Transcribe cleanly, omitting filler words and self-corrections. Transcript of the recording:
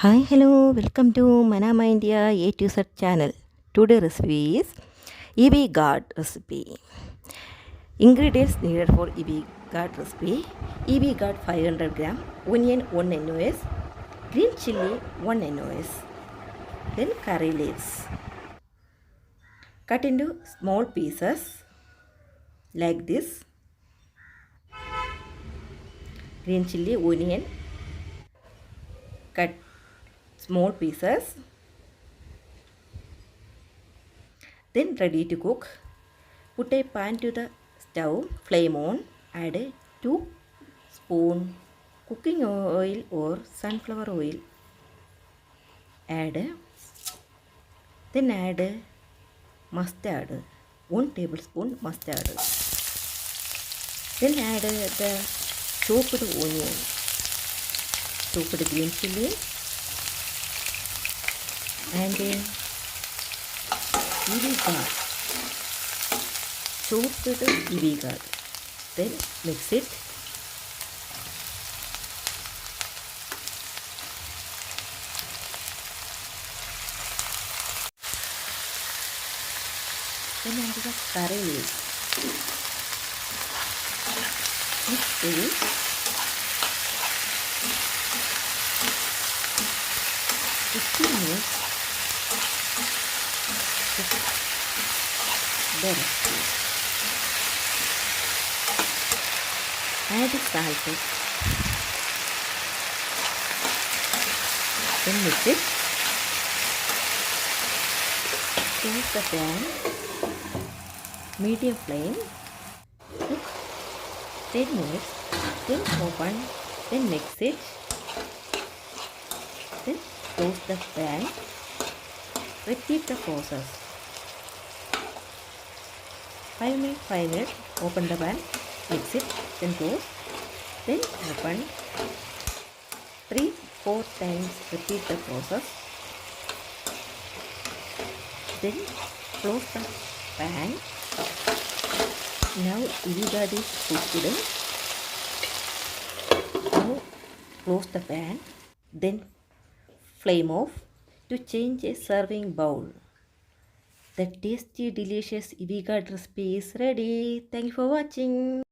Hi, hello, welcome to Manama India A to Z channel. Today recipe is EB gourd recipe. Ingredients needed for EB gourd recipe: EB gourd 500 gram, onion 1 nos, green chili 1 nos, then curry leaves. Cut into small pieces like this. Green chili, onion, cut small pieces. Then ready to cook. Put a pan to the stove, flame on, add 2 spoon cooking oil or sunflower oil. Then add mustard, 1 tablespoon mustard. Then add the chopped onion, chopped green chili, and EB gourd, chopped EB gourd. Then mix it. Then add the curry leaves. Mix it. 15 minutes. Cook the recipe. Add salt. Then mix it. Close the pan. Medium flame. Cook 10 minutes. Then open. Then mix it. Then close the pan. Repeat the process. 5 minutes. Open the pan. Mix it. Then close. Then open. 3-4 times. Repeat the process. Then close the pan. Now EB gourd is cooked. Now close the pan. Then flame off to change a serving bowl. The tasty, delicious EB gourd recipe is ready. Thank you for watching.